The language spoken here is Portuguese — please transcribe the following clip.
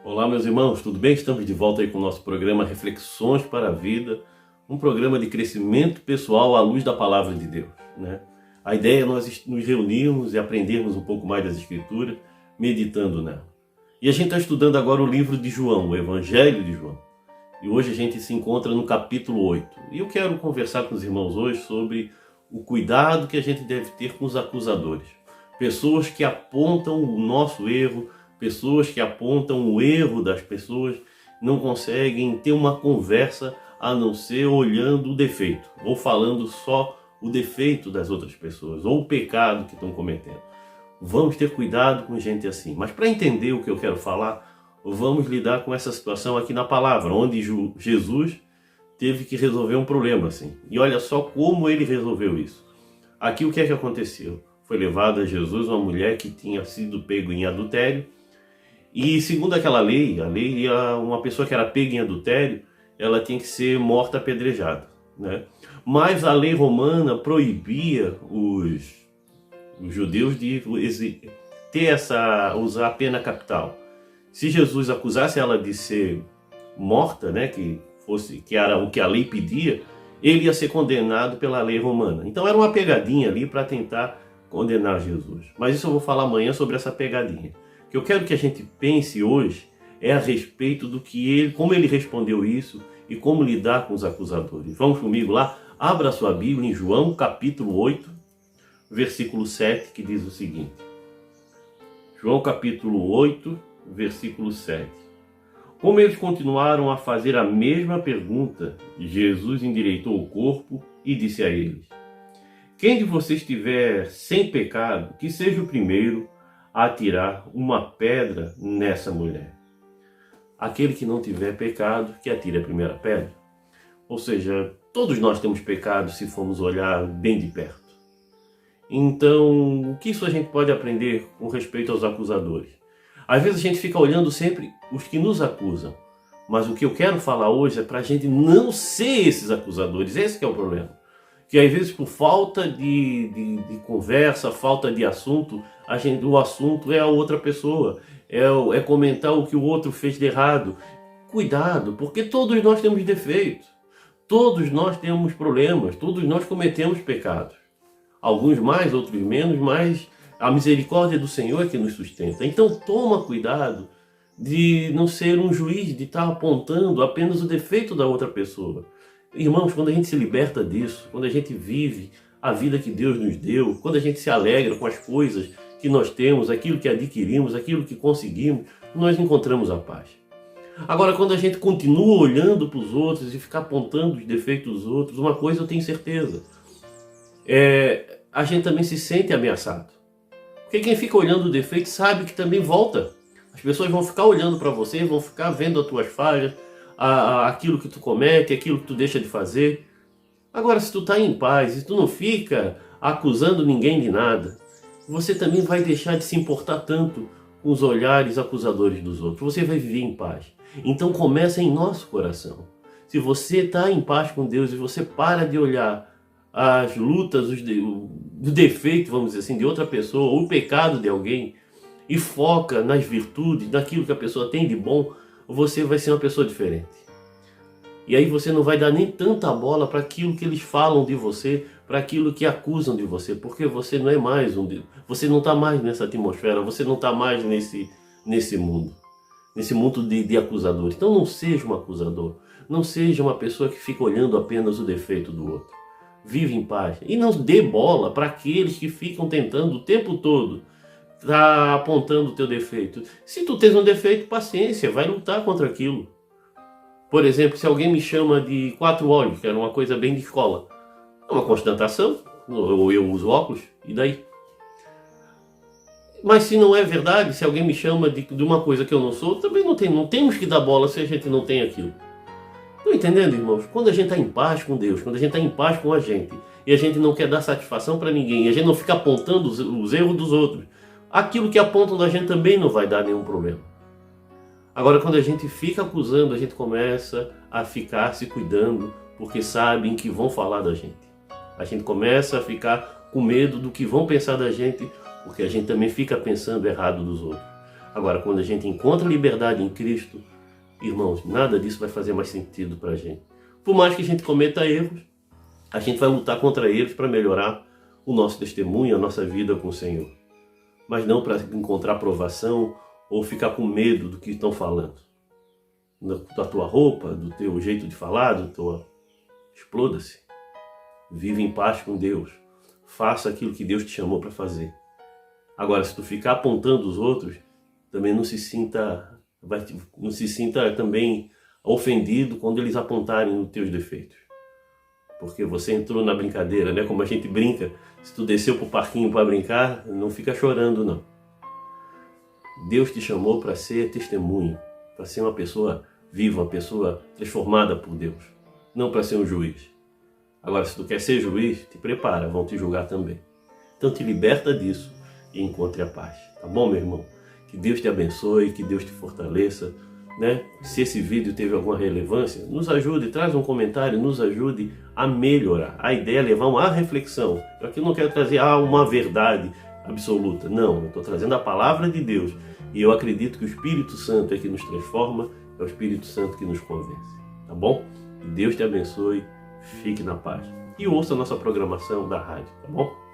Olá, meus irmãos, tudo bem? Estamos de volta aí com o nosso programa Reflexões para a Vida, um programa de crescimento pessoal à luz da Palavra de Deus, né? A ideia é nós nos reunirmos e aprendermos um pouco mais das Escrituras, meditando nela. E a gente está estudando agora o livro de João, o Evangelho de João. E hoje a gente se encontra no capítulo 8. E eu quero conversar com os irmãos hoje sobre o cuidado que a gente deve ter com os acusadores. Pessoas que apontam o nosso erro, pessoas que apontam o erro das pessoas, não conseguem ter uma conversa a não ser olhando o defeito, ou falando só o defeito das outras pessoas, ou o pecado que estão cometendo. Vamos ter cuidado com gente assim. Mas para entender o que eu quero falar, vamos lidar com essa situação aqui na palavra, onde Jesus teve que resolver um problema assim. E olha só como ele resolveu isso. Aqui o que é que aconteceu? Foi levada a Jesus uma mulher que tinha sido pego em adultério. E segundo aquela lei, uma pessoa que era pega em adultério, ela tinha que ser morta apedrejada, né? Mas a lei romana proibia os judeus de usar a pena capital. Se Jesus acusasse ela de ser morta, né, que era o que a lei pedia, ele ia ser condenado pela lei romana. Então era uma pegadinha ali para tentar condenar Jesus. Mas isso eu vou falar amanhã sobre essa pegadinha. O que eu quero que a gente pense hoje é a respeito do que como ele respondeu isso e como lidar com os acusadores. Vamos comigo lá? Abra sua Bíblia em João capítulo 8, versículo 7, que diz o seguinte. João capítulo 8, versículo 7. Como eles continuaram a fazer a mesma pergunta, Jesus endireitou o corpo e disse a eles: quem de vocês estiver sem pecado, que seja o primeiro a atirar uma pedra nessa mulher. Aquele que não tiver pecado, que atire a primeira pedra. Ou seja, todos nós temos pecado se formos olhar bem de perto. Então, o que isso a gente pode aprender com respeito aos acusadores? Às vezes a gente fica olhando sempre os que nos acusam. Mas o que eu quero falar hoje é para a gente não ser esses acusadores. Esse que é o problema. Que às vezes por falta de conversa, falta de assunto, o assunto é a outra pessoa, é comentar o que o outro fez de errado. Cuidado, porque todos nós temos defeitos, todos nós temos problemas, todos nós cometemos pecados. Alguns mais, outros menos, mas a misericórdia do Senhor é que nos sustenta. Então toma cuidado de não ser um juiz, de estar apontando apenas o defeito da outra pessoa. Irmãos, quando a gente se liberta disso, quando a gente vive a vida que Deus nos deu, quando a gente se alegra com as coisas que nós temos, aquilo que adquirimos, aquilo que conseguimos, nós encontramos a paz. Agora, quando a gente continua olhando para os outros e ficar apontando os defeitos dos outros, uma coisa eu tenho certeza, a gente também se sente ameaçado. Porque quem fica olhando o defeito sabe que também volta. As pessoas vão ficar olhando para você, vão ficar vendo as tuas falhas, aquilo que tu comete, aquilo que tu deixa de fazer. Agora, se tu está em paz e tu não fica acusando ninguém de nada, você também vai deixar de se importar tanto com os olhares acusadores dos outros. Você vai viver em paz. Então começa em nosso coração. Se você está em paz com Deus e você para de olhar as lutas, o defeito, vamos dizer assim, de outra pessoa, ou o pecado de alguém, e foca nas virtudes, naquilo que a pessoa tem de bom, você vai ser uma pessoa diferente. E aí você não vai dar nem tanta bola para aquilo que eles falam de você, para aquilo que acusam de você, porque você não é mais você não está mais nessa atmosfera, você não está mais nesse mundo de acusadores. Então não seja um acusador, não seja uma pessoa que fica olhando apenas o defeito do outro. Vive em paz e não dê bola para aqueles que ficam tentando o tempo todo tá apontando o teu defeito. Se tu tens um defeito, paciência, vai lutar contra aquilo. Por exemplo, se alguém me chama de 4 olhos, que era uma coisa bem de escola, é uma constatação, ou eu uso óculos, e daí? Mas se não é verdade, se alguém me chama de uma coisa que eu não sou, também não temos que dar bola se a gente não tem aquilo. Estão entendendo, irmãos? Quando a gente está em paz com Deus, quando a gente está em paz com a gente, e a gente não quer dar satisfação para ninguém, e a gente não fica apontando os erros dos outros, aquilo que apontam da gente também não vai dar nenhum problema. Agora, quando a gente fica acusando, a gente começa a ficar se cuidando, porque sabem que vão falar da gente. A gente começa a ficar com medo do que vão pensar da gente, porque a gente também fica pensando errado dos outros. Agora, quando a gente encontra liberdade em Cristo, irmãos, nada disso vai fazer mais sentido para a gente. Por mais que a gente cometa erros, a gente vai lutar contra eles para melhorar o nosso testemunho, a nossa vida com o Senhor. Mas não para encontrar aprovação ou ficar com medo do que estão falando. Da tua roupa, do teu jeito de falar, do teu... Exploda-se. Vive em paz com Deus. Faça aquilo que Deus te chamou para fazer. Agora, se tu ficar apontando os outros, também não se sinta também ofendido quando eles apontarem os teus defeitos. Porque você entrou na brincadeira, né? Como a gente brinca, se tu desceu pro parquinho para brincar, não fica chorando, não. Deus te chamou para ser testemunho, para ser uma pessoa viva, uma pessoa transformada por Deus, não para ser um juiz. Agora, se tu quer ser juiz, te prepara, vão te julgar também. Então te liberta disso e encontre a paz. Tá bom, meu irmão? Que Deus te abençoe, que Deus te fortaleça, né? Se esse vídeo teve alguma relevância, nos ajude, traz um comentário, nos ajude a melhorar. A ideia é levar uma reflexão. Eu aqui não quero trazer uma verdade absoluta. Não, eu estou trazendo a palavra de Deus. E eu acredito que o Espírito Santo é que nos transforma, é o Espírito Santo que nos convence. Tá bom? Que Deus te abençoe, fique na paz. E ouça a nossa programação da rádio, tá bom?